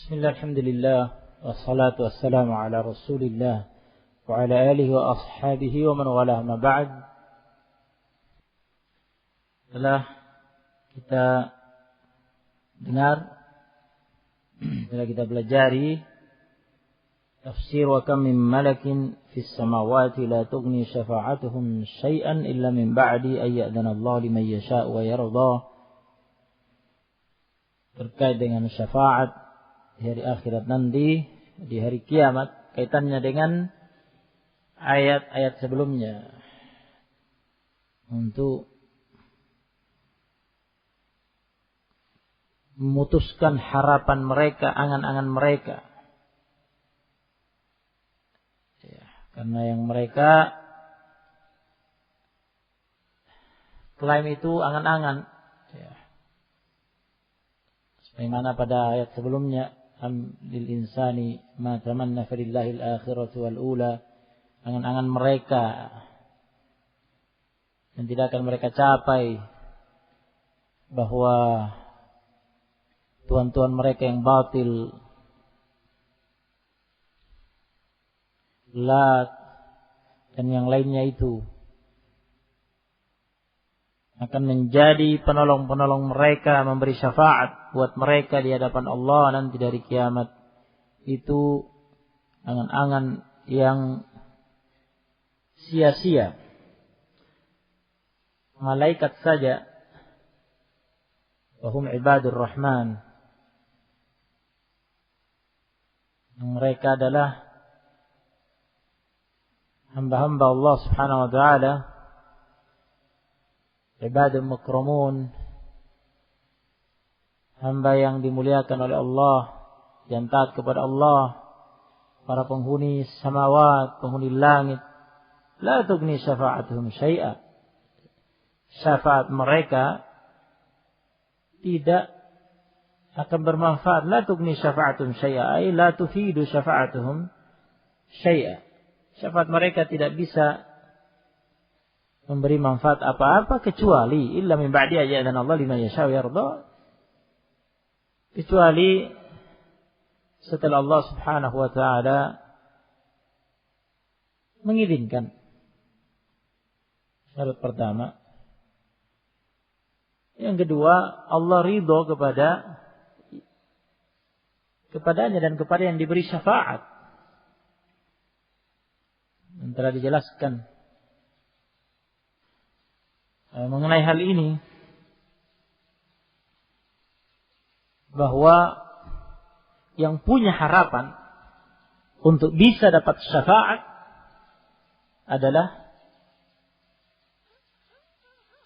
Bismillah, alhamdulillah, wassalatu wassalamu ala rasulillah wa ala alihi wa ashabihi wa man walah, ma ba'd. Setelah kita dengar, setelah kita pelajari tafsir wa kam min malakin fis samawati la tughni syafa'atuhum syai'an illa min ba'di ay ya'dana Allah liman yasha'u wa yarda, terkait dengan syafaat di hari akhirat nanti, di hari kiamat, kaitannya dengan ayat-ayat sebelumnya untuk memutuskan harapan mereka, angan-angan mereka. Ya, karena yang mereka klaim itu angan-angan. Ya. Sebagaimana pada ayat sebelumnya, am lil insani ma tamanna falillahi al-akhiratu wal ula, angan-angan mereka yang tidak akan mereka capai, bahwa tuan-tuan mereka yang batil, Lat dan yang lainnya itu, akan menjadi penolong-penolong mereka, memberi syafaat buat mereka di hadapan Allah nanti dari kiamat. Itu angan-angan yang sia-sia. Malaikat saja, wahum ibadur rahman, mereka adalah hamba-hamba Allah subhanahu wa ta'ala, ibadah mukramun, hamba yang dimuliakan oleh Allah, yang taat kepada Allah, para penghuni samawat, penghuni langit. La tughni syafa'atuhum syai'a, syafaat mereka tidak akan bermanfaat. La tughni syafa'atuhum syai'a, ay la tufidu syafa'atuhum syai'a, syafaat mereka tidak bisa memberi manfaat apa-apa kecuali illa min ba'di ajadan Allah liman yasha'u yarda, kecuali setelah Allah subhanahu wa ta'ala mengizinkan. Syarat pertama. Yang kedua, Allah ridho kepadanya dan kepada yang diberi syafaat. Dan telah dijelaskan mengenai hal ini, bahwa yang punya harapan untuk bisa dapat syafaat adalah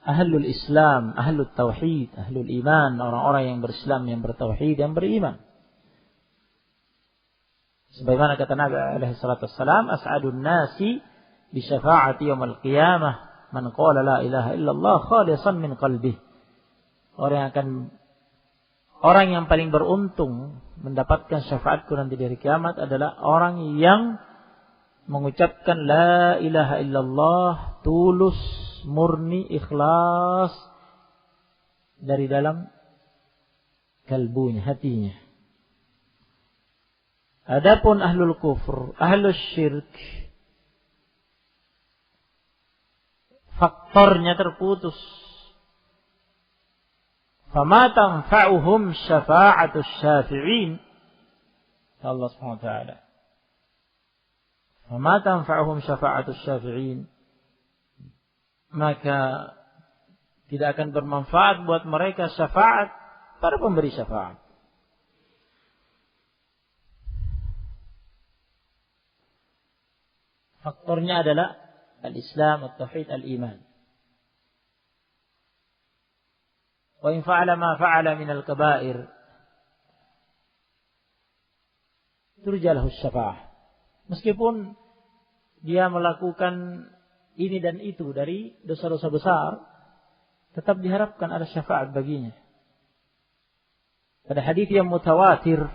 ahlul Islam, ahlul tauhid, ahlul iman, orang-orang yang berislam, yang bertauhid, yang beriman. Sebagaimana kata Nabi alaihi salatu wassalam, as'adun nasi bi syafaati yaumil qiyamah man qala la ilaha illallah khalisan min qalbih. Orang yang paling beruntung mendapatkan syafaatku nanti di hari kiamat adalah orang yang mengucapkan la ilaha illallah tulus, murni, ikhlas dari dalam kalbunya, hatinya. Adapun ahlul kufur, ahlul syirk, faktornya terputus. Fama tanfa'uhum syafa'atus syafi'in. Allah Subhanahu wa ta'ala. Fama tanfa'uhum syafa'atus syafi'in. Maka tidak akan bermanfaat buat mereka syafaat para pemberi syafaat. Faktornya adalah al-Islam, al-Tauhid, al-Iman. Wa in fa'ala ma fa'ala min al-kaba'ir turja lahu syafa'ah. Meskipun dia melakukan ini dan itu dari dosa-dosa besar, tetap diharapkan ada syafaat baginya. Pada hadis yang mutawatir,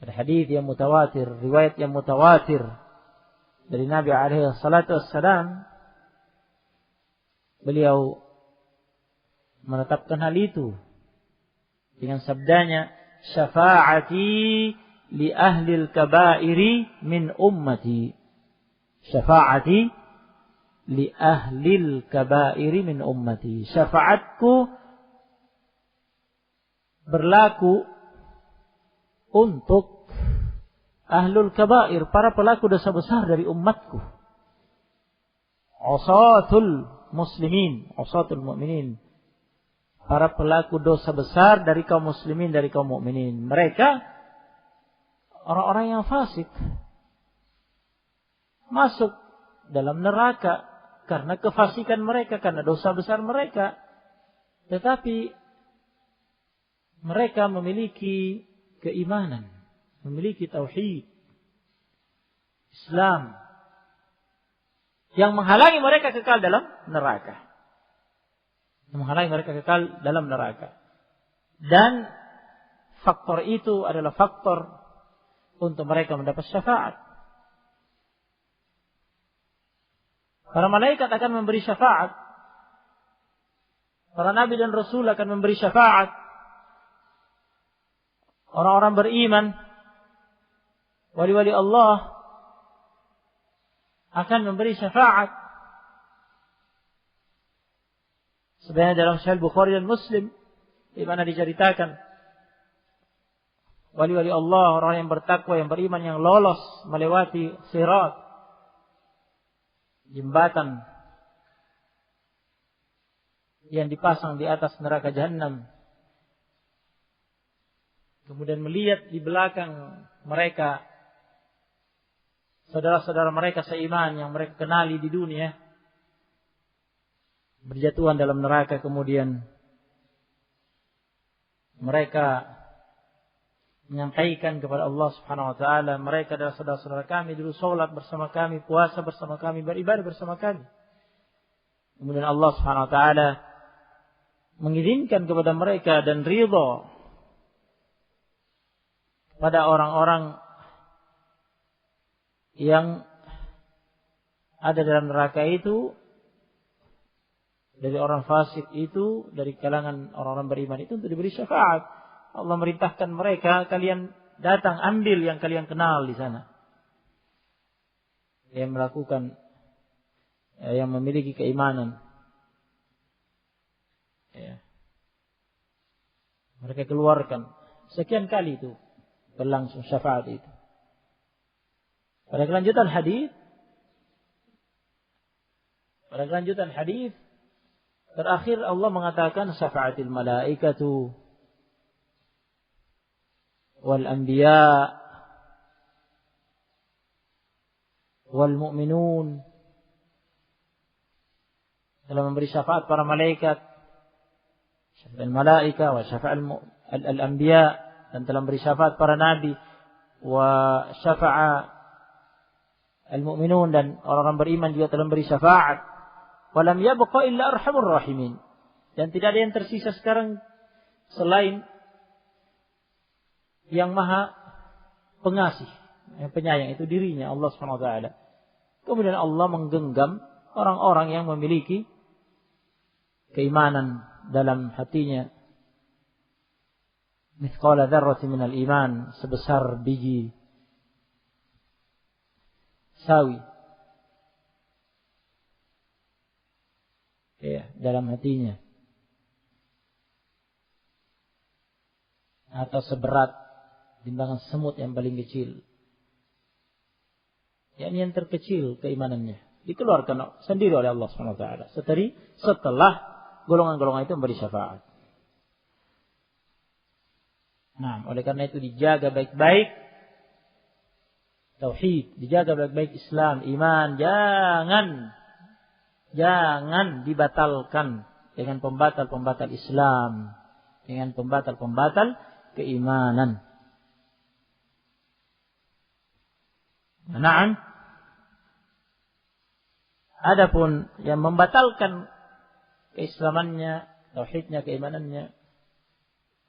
riwayat yang mutawatir dari Nabi alaihi salatu wassalam, beliau menetapkan hal itu dengan sabdanya, syafa'ati li ahli al-kaba'iri min ummati. Syafa'ati li ahli al-kaba'iri min ummati. Syafaatku berlaku untuk ahlul kabair, para pelaku dosa besar dari umatku. Usatul muslimin, usatul mu'minin, para pelaku dosa besar dari kaum muslimin, dari kaum mukminin. Mereka orang-orang yang fasik, masuk dalam neraka karena kefasikan mereka, karena dosa besar mereka. Tetapi mereka memiliki keimanan, memiliki tauhid Islam yang menghalangi mereka kekal dalam neraka. Menghalangi mereka kekal dalam neraka. Dan faktor itu adalah faktor untuk mereka mendapat syafaat. Para malaikat akan memberi syafaat. Para nabi dan rasul akan memberi syafaat. Orang-orang beriman, wali-wali Allah akan memberi syafaat. Sebenarnya dalam Sahih Bukhari dan Muslim, di mana diceritakan wali-wali Allah, orang yang bertakwa, yang beriman, yang lolos melewati sirat, jembatan yang dipasang di atas neraka Jahannam. Kemudian melihat di belakang mereka saudara-saudara mereka seiman yang mereka kenali di dunia berjatuhan dalam neraka. Kemudian mereka menyampaikan kepada Allah Subhanahu wa taala, mereka adalah saudara-saudara kami, dulu salat bersama kami, puasa bersama kami, beribadah bersama kami. Kemudian Allah Subhanahu wa taala mengizinkan kepada mereka dan ridha pada orang-orang yang ada dalam neraka itu, dari orang fasik itu, dari kalangan orang-orang beriman itu, untuk diberi syafaat. Allah merintahkan mereka, kalian datang ambil yang kalian kenal di sana, yang melakukan, yang memiliki keimanan. Ya. Mereka keluarkan. Sekian kali itu berlangsung syafaat itu. Pada kelanjutan hadis terakhir Allah mengatakan syafaatil malaikatu wal anbiya wal mu'minun. Dalam memberi syafaat para malaikat, syafa'al malaika wa syafa'al al-anbiya, dan telah beri syafaat para nabi, wa syafa'a al-mu'minun, dan orang-orang beriman juga telah beri syafaat. Wa lam yabqa illa arhamur rahimin, dan tidak ada yang tersisa sekarang selain yang maha pengasih, yang penyayang, itu dirinya Allah Subhanahu wa taala. Kemudian Allah menggenggam orang-orang yang memiliki keimanan dalam hatinya, mithqala dzarratin minal iman, sebesar biji sawi, ya, dalam hatinya, atau seberat timbangan semut yang paling kecil, yakni yang terkecil keimanannya, dikeluarkan sendiri oleh Allah Subhanahu wa taala setelah golongan-golongan itu memberi syafaat. Nah, oleh karena itu dijaga baik-baik tauhid, dijaga baik-baik Islam, iman, jangan dibatalkan dengan pembatal-pembatal Islam, dengan pembatal-pembatal keimanan. Nah, adapun yang membatalkan keislamannya, tauhidnya, keimanannya,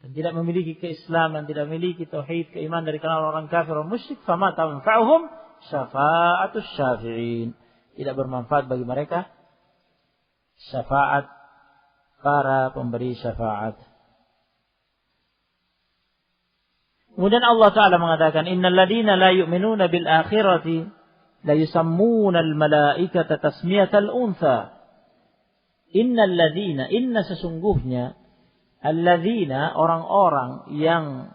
dan tidak memiliki keislaman, tidak memiliki tauhid, keimanan dari kalangan orang kafir dan musyrik, fama tanfa'uhum syafa'atus syafi'in. Tidak bermanfaat bagi mereka syafaat para pemberi syafaat. Kemudian Allah Ta'ala mengatakan, innal ladina la yu'minuna bil akhirati la yusammuna al malaikata tasmiyatal untha. Innal ladina, inna sesungguhnya, alladzina orang-orang yang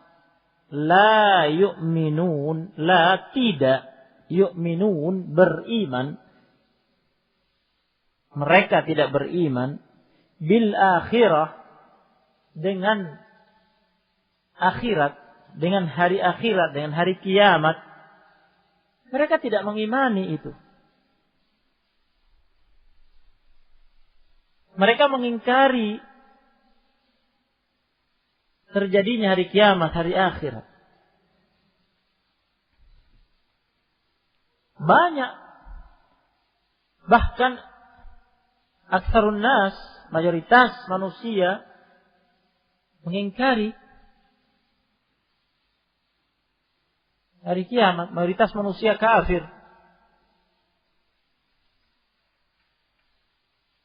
la yu'minun, la tidak yu'minun beriman, mereka tidak beriman bil akhirah dengan akhirat, dengan hari akhirat, dengan hari kiamat, mereka tidak mengimani itu. Mereka mengingkari terjadinya hari kiamat, hari akhirat. Banyak, bahkan aktsarun nas, mayoritas manusia mengingkari hari kiamat. Mayoritas manusia kafir.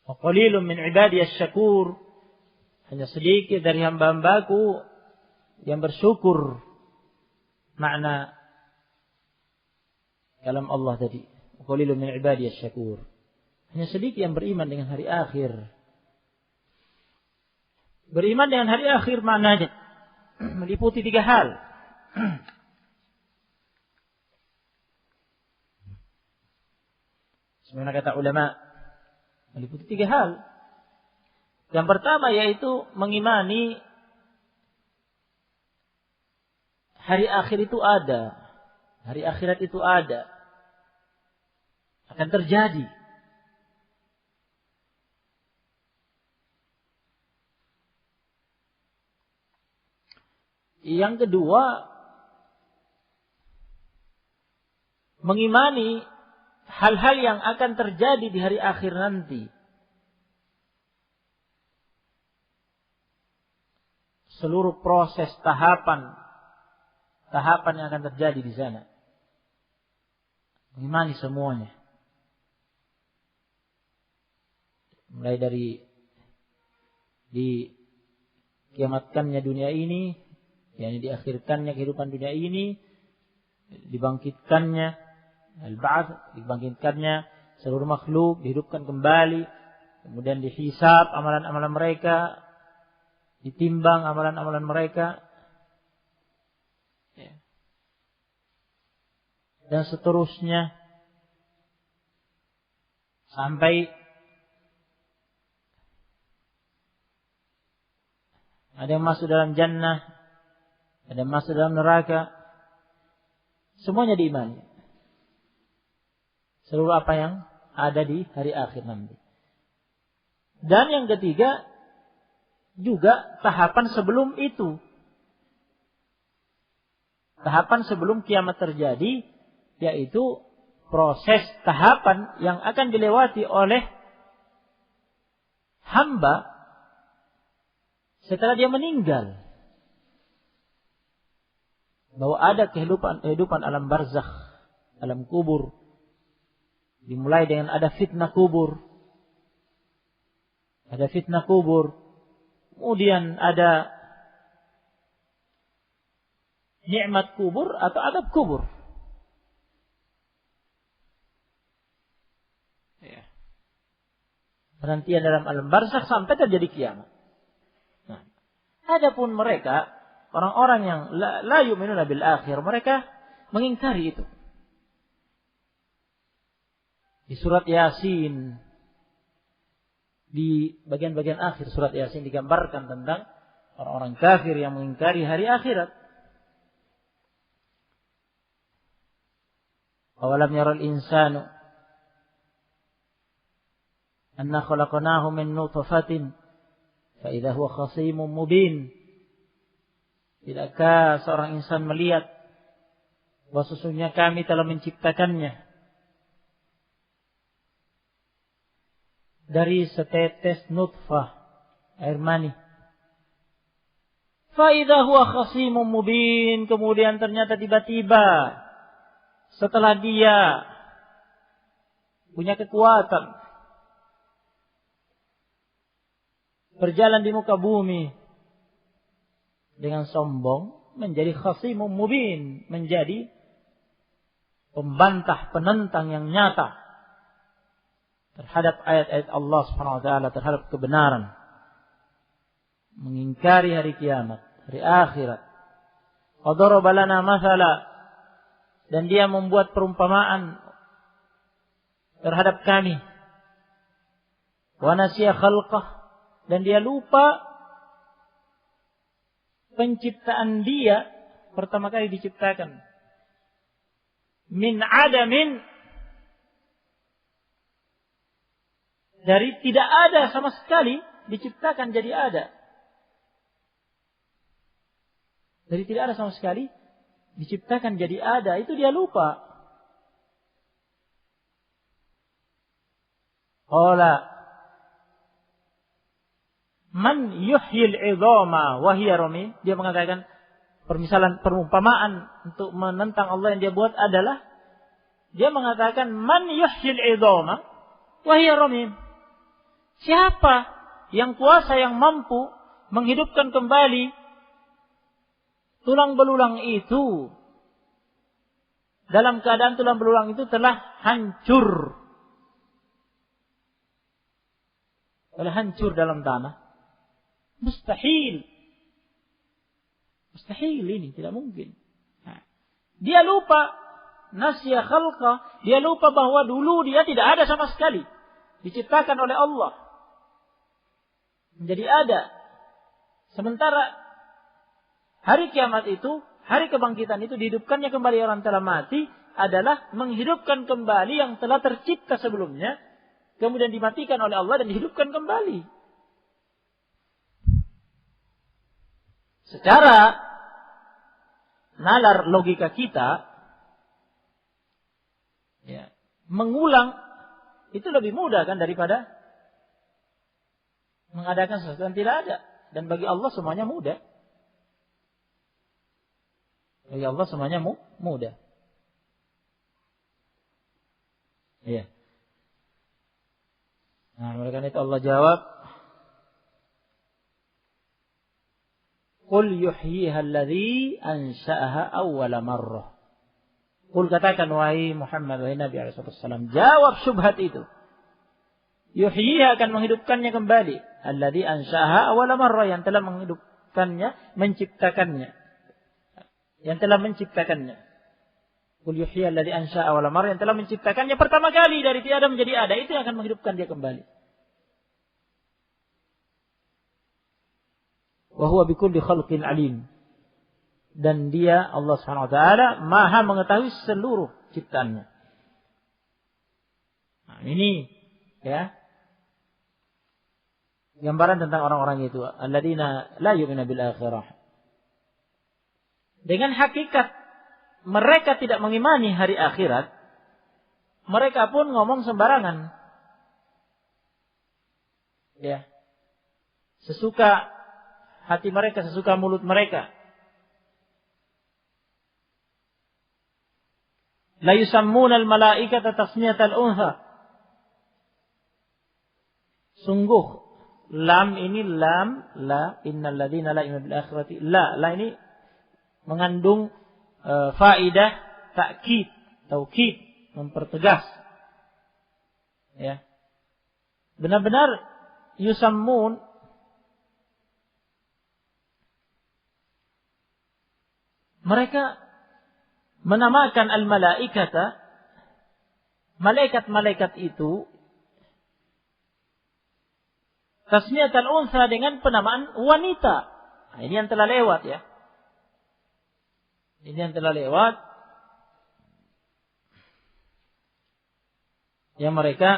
Wa qalilun min ibadiyas syakur, hanya sedikit dari hamba-hambaku yang bersyukur. Makna kalam Allah tadi, wa qalilun min ibadiyas syakur, hanya sedikit yang beriman dengan hari akhir. Beriman dengan hari akhir maknanya meliputi 3 hal. Sebenarnya kata ulama, meliputi 3 hal. Yang pertama yaitu mengimani hari akhir itu ada. Hari akhirat itu ada. Akan terjadi. Yang kedua, mengimani hal-hal yang akan terjadi di hari akhir nanti. Seluruh proses tahapan yang akan terjadi di sana. Mengimani semuanya. Mulai dari dikiamatkannya dunia ini, yakni diakhirkannya kehidupan dunia ini, dibangkitkannya al-ba'ats, dibangkitkannya seluruh makhluk, dihidupkan kembali, kemudian dihisab amalan-amalan mereka, ditimbang amalan-amalan mereka, dan seterusnya sampai ada yang masuk dalam jannah, ada yang masuk dalam neraka, semuanya diimani. Seluruh apa yang ada di hari akhir nanti. Dan yang ketiga, juga tahapan sebelum itu. Tahapan sebelum kiamat terjadi, yaitu proses tahapan yang akan dilewati oleh hamba setelah dia meninggal. Bahwa ada kehidupan alam barzakh, alam kubur. Dimulai dengan ada fitnah kubur. Ada fitnah kubur. Kemudian ada nikmat kubur atau adab kubur. Penantian dalam alam barzakh sampai terjadi kiamat. Nah, adapun mereka, orang-orang yang la yu'minuna bil akhir, mereka mengingkari itu. Di surat Yasin, di bagian-bagian akhir surat Yasin digambarkan tentang orang-orang kafir yang mengingkari hari akhirat. Awalam yaral insanu anna khalaqnahu min nutfatin fa idza huwa khasimun mubin. Tidakkah seorang insan melihat bahwa sesungguhnya kami telah menciptakannya dari setetes nutfah, air mani. Fa idza huwa khasimun mubin, kemudian ternyata tiba-tiba setelah dia punya kekuatan berjalan di muka bumi dengan sombong, menjadi khasimun mubin, menjadi pembantah, penentang yang nyata terhadap ayat-ayat Allah Subhanahu wa taala, terhadap kebenaran, mengingkari hari kiamat, hari akhirat. Qadaraba lana mathala, dan dia membuat perumpamaan terhadap kami. Wa nasiya khalqah, dan dia lupa penciptaan dia pertama kali diciptakan. Min adamin, dari tidak ada sama sekali diciptakan jadi ada. Dari tidak ada sama sekali diciptakan jadi ada, itu dia lupa. Qala man yuhyil 'idhama wa hiya ramim. Dia mengatakan permisalan, perumpamaan untuk menentang Allah yang dia buat adalah dia mengatakan man yuhyil 'idhama wa hiya ramim. Siapa yang kuasa, yang mampu menghidupkan kembali tulang belulang itu dalam keadaan tulang belulang itu telah hancur. Telah hancur dalam tanah. Mustahil. Mustahil, ini tidak mungkin. Nah, dia lupa nasya khalqa, dia lupa bahwa dulu dia tidak ada sama sekali. Diciptakan oleh Allah. Menjadi ada. Sementara hari kiamat itu, hari kebangkitan itu, dihidupkannya kembali orang telah mati adalah menghidupkan kembali yang telah tercipta sebelumnya, kemudian dimatikan oleh Allah dan dihidupkan kembali. Secara nalar logika kita, ya, mengulang itu lebih mudah kan daripada mengadakan sesuatu yang tidak ada. Dan bagi Allah semuanya mudah. Bagi Allah semuanya mudah. Iya. Nah, oleh karena itu Allah jawab, Qul yuhyiha alladhi ansha'aha awwala marrah. Qul, katakan wahai Muhammad, wahai Nabi SAW, jawab syubhat itu. Yuhyiha, akan menghidupkannya kembali. Alladhi ansha'aha awwala marrah, yang telah menghidupkannya, menciptakannya. Yang telah menciptakannya. Qul yuhyiha alladhi ansha'aha awwala marrah, yang telah menciptakannya pertama kali dari tiada menjadi ada, itu yang akan menghidupkan dia kembali. Wa huwa bikulli khalqin alim. Dan dia, Allah Subhanahu wa taala, Maha mengetahui seluruh ciptaannya. Nah, ini ya gambaran tentang orang-orang itu, alladzina la yu'minuna bil akhirah. Dengan hakikat mereka tidak mengimani hari akhirat, mereka pun ngomong sembarangan. Ya. Sesuka hati mereka, sesuka mulut mereka. La yusammuna al-malaikata tasmiyatal untha. Sungguh lam ini lam la, innal ladzina la yu'minuna bil akhirati, la ini mengandung faidah takkid, taukid, mempertegas. Ya. Benar-benar yusammun, mereka menamakan al-malaikata, malaikat-malaikat itu, tasmiyatal untha, dengan penamaan wanita. Nah, ini yang telah lewat ya. Ini yang telah lewat. Yang mereka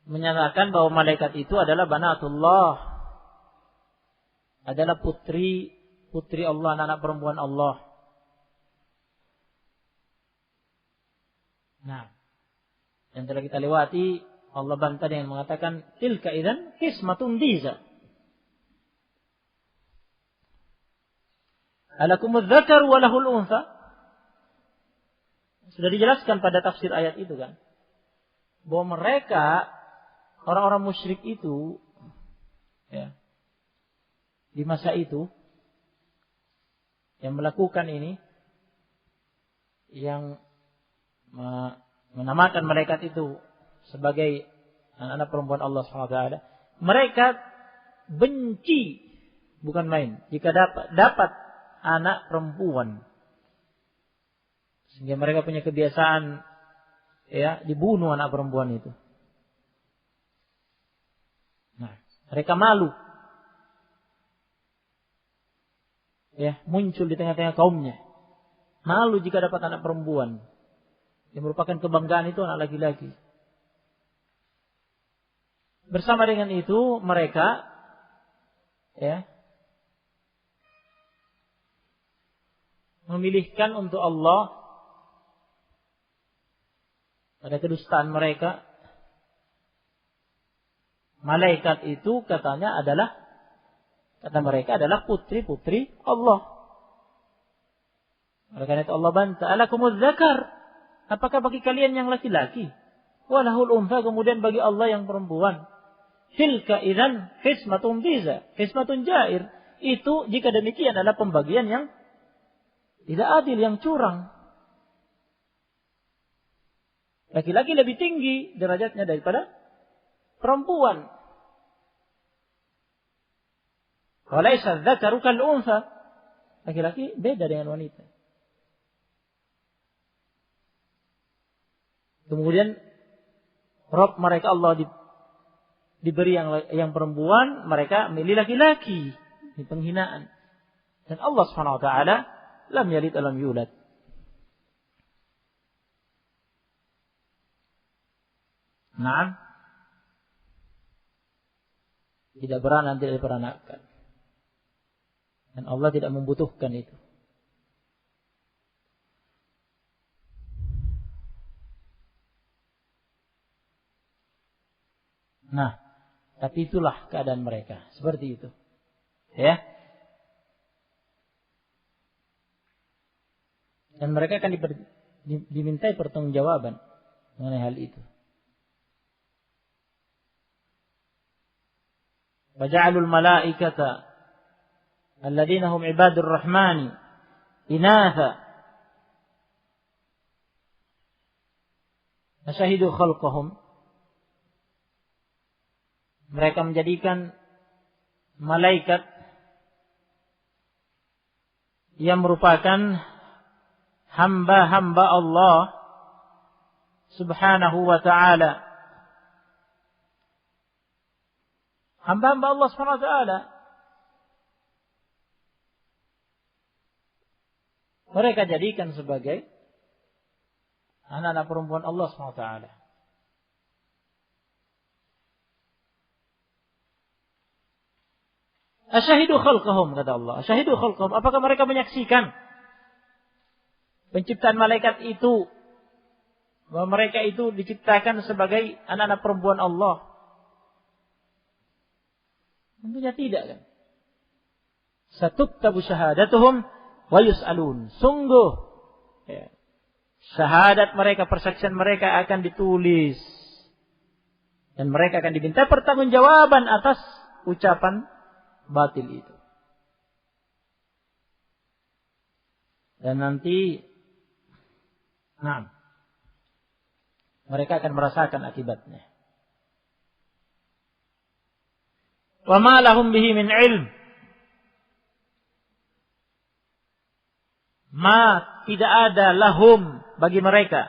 menyatakan bahwa malaikat itu adalah banatullah, adalah putri Allah, anak perempuan Allah. Nah, yang telah kita lewati, Allah bantah dengan mengatakan tilka idzan qismatun diza. Alakumudz dzakar wa lahul untha. Sudah dijelaskan pada tafsir ayat itu kan, bahwa mereka orang-orang musyrik itu ya, di masa itu yang melakukan ini, yang menamakan malaikat itu sebagai anak-anak perempuan Allah SWT, mereka benci, bukan main, jika dapat anak perempuan. Sehingga mereka punya kebiasaan dibunuh anak perempuan itu. Nah, mereka malu. Muncul di tengah-tengah kaumnya. Malu jika dapat anak perempuan. Yang merupakan kebanggaan itu anak laki-laki. Bersama dengan itu mereka memilihkan untuk Allah pada kedustaan mereka. Malaikat itu kata mereka adalah putri-putri Allah. Oleh karena itu Allah bantah, alakumuz zakar, apakah bagi kalian yang laki-laki? Walahul untha, kemudian bagi Allah yang perempuan. Tilka idzan qismatun biza, qismatun jair. Itu jika demikian adalah pembagian yang tidak adil, yang curang. Laki-laki lebih tinggi derajatnya daripada perempuan. Walaysa dzakaru kal untha. Laki-laki beda dengan wanita. Kemudian Rabb mereka Allah diberi yang perempuan, mereka milih laki-laki. Ini penghinaan. Dan Allah Subhanahu wa taala lam yalid wa lam yulad. Naam. Tidak beranak, tidak diperanakkan. Dan Allah tidak membutuhkan itu. Nah, tapi itulah keadaan mereka. Seperti itu. Dan mereka akan dimintai pertanggungjawaban mengenai hal itu. Waja'alul malaikata alladzina hum ibadur rahmani inatha asyahidu khalqahum. Mereka menjadikan malaikat yang merupakan hamba-hamba Allah Subhanahu wa ta'ala. Hamba-hamba Allah Subhanahu wa ta'ala. Mereka jadikan sebagai anak-anak perempuan Allah Subhanahu wa ta'ala. Asyahidu khalqahum, kata Allah. Asyahidu khalqahum. Apakah mereka menyaksikan penciptaan malaikat itu, bahwa mereka itu diciptakan sebagai anak-anak perempuan Allah? Tentunya tidak, kan? Satuktabu syahadatuhum wa yus'alun. Sungguh syahadat mereka, persaksian mereka akan ditulis, dan mereka akan diminta pertanggungjawaban atas ucapan batil itu. Dan nanti mereka akan merasakan akibatnya. Wa ma lahum bihi min ilm. Tidak ada lahum bagi mereka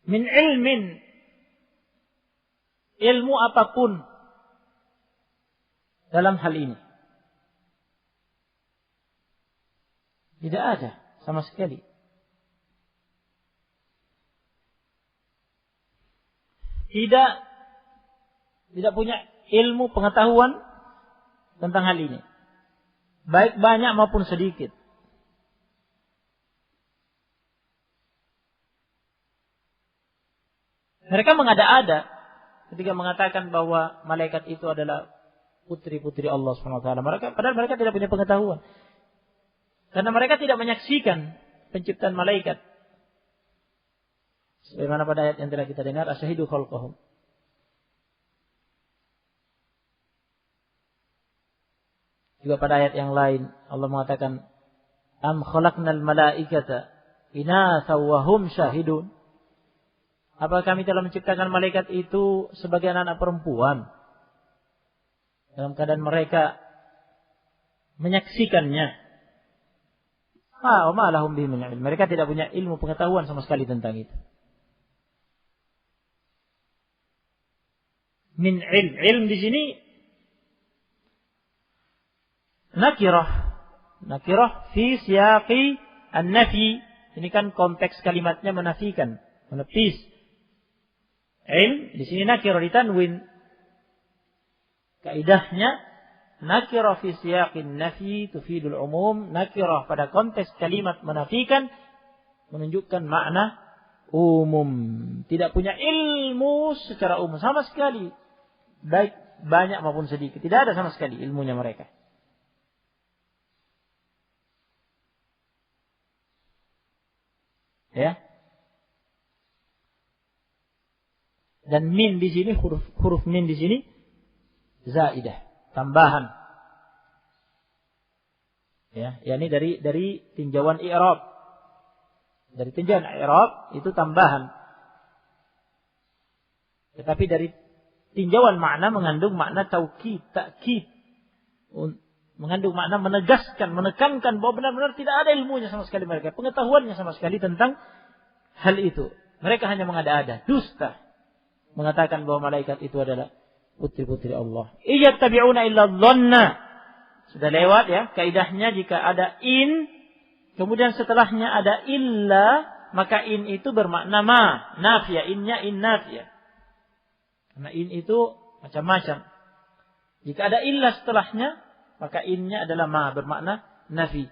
min ilmin, ilmu apapun dalam hal ini. Tidak ada sama sekali. Tidak punya ilmu pengetahuan tentang hal ini. Baik banyak maupun sedikit. Mereka mengada-ada ketika mengatakan bahwa malaikat itu adalah putri-putri Allah SWT. Padahal mereka tidak punya pengetahuan. Karena mereka tidak menyaksikan penciptaan malaikat. Sebagaimana pada ayat yang telah kita dengar, asyahidu khalqahum. Juga pada ayat yang lain Allah mengatakan, am khalaqnal malaikata inatha wa hum syahidun. Apa kami telah menciptakan malaikat itu sebagai anak-anak perempuan dalam keadaan mereka menyaksikannya? Ma lahum bihi min ilm. Mereka tidak punya ilmu pengetahuan sama sekali tentang itu. Min ilm. Ilm di sini nakirah fi siyaqi an-nafi. Ini kan konteks kalimatnya menafikan, menepis. Ilm di sini nakirah ditanwin. Kaidahnya nakirah fi siyaqin nafi tufidul umum. Nakirah pada konteks kalimat menafikan menunjukkan makna umum. Tidak punya ilmu secara umum sama sekali, baik banyak maupun sedikit. Tidak ada sama sekali ilmunya mereka. Ya. Dan min di sini, huruf min di sini zaidah, tambahan. Ya, yakni dari tinjauan i'rab. Dari tinjauan i'rab itu tambahan. Tetapi dari tinjauan makna mengandung makna taukid, takkid. Mengandung makna menegaskan, menekankan bahwa benar-benar tidak ada ilmunya sama sekali mereka, pengetahuannya sama sekali tentang hal itu. Mereka hanya mengada-ada, dusta, mengatakan bahwa malaikat itu adalah putri-putri Allah. Iyattabi'una illa dhanna. Sudah lewat ya, kaidahnya jika ada in, kemudian setelahnya ada illa, maka in itu bermakna ma, nafiyah, innya in nafiyah. Karena in itu macam-macam. Jika ada illa setelahnya, maka innya adalah ma, bermakna nafi.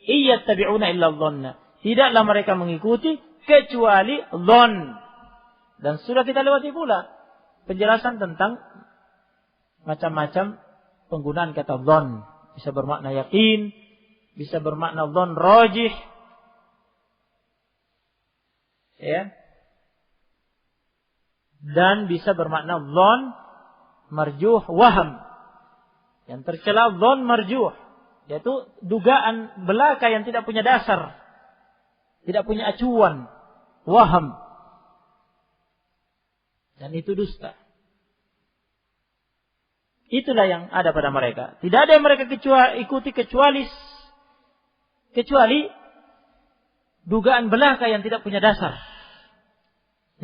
Iyattabi'una illa dhanna. Tidaklah mereka mengikuti kecuali dhann. Dan sudah kita lewati pula penjelasan tentang macam-macam penggunaan kata dhann. Bisa bermakna yakin, bisa bermakna dhann rajih. Ya. Dan bisa bermakna dhann marjuh waham. Yang tercela dhann marjuh, yaitu dugaan belaka yang tidak punya dasar, tidak punya acuan, waham. Dan itu dusta. Itulah yang ada pada mereka. Tidak ada yang mereka ikuti kecuali dugaan belaka yang tidak punya dasar,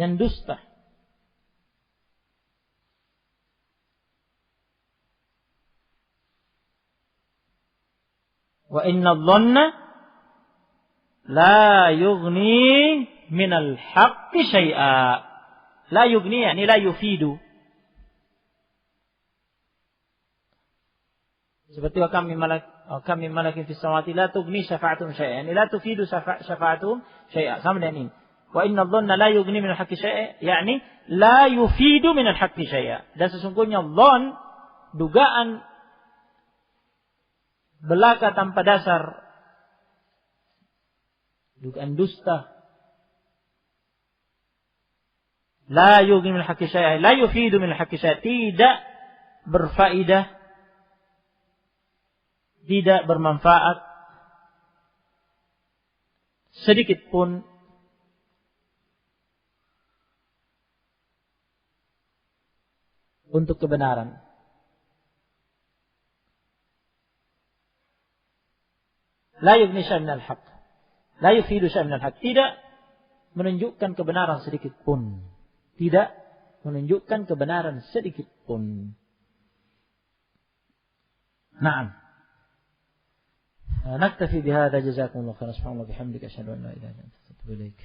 yang dusta. Wa inna dhanna la yughni minal haqqi syai'a. La yughni yakni la yufidu. Seperti kami malakin fis samawati la tughni syafa'atum syai'a. Yani la tufidu syafa'atum syai'a. Sama dengan ini. Wa inna dhanna la yughni minal haqqi syai'a, yakni la yufidu minal haqqi syai'a. Dan sesungguhnya dhann, dugaan belaka tanpa dasar, dugaan dusta, la yughni minal haqqi syai'a, la yufidu minal haqqi syai'a, tidak berfaedah, tidak bermanfaat sedikit pun untuk kebenaran. La yughni syai'an minal haqq, la yufidu syai'an minal haqq, tidak menunjukkan kebenaran sedikit pun. Tidak menunjukkan kebenaran sedikit pun. Naam. Naktafi bihadza, jazakumullahu khairan, subhanallahi wa bihamdihi, asyhadu an la ilaha illa anta, astaghfiruka wa atubu ilaik.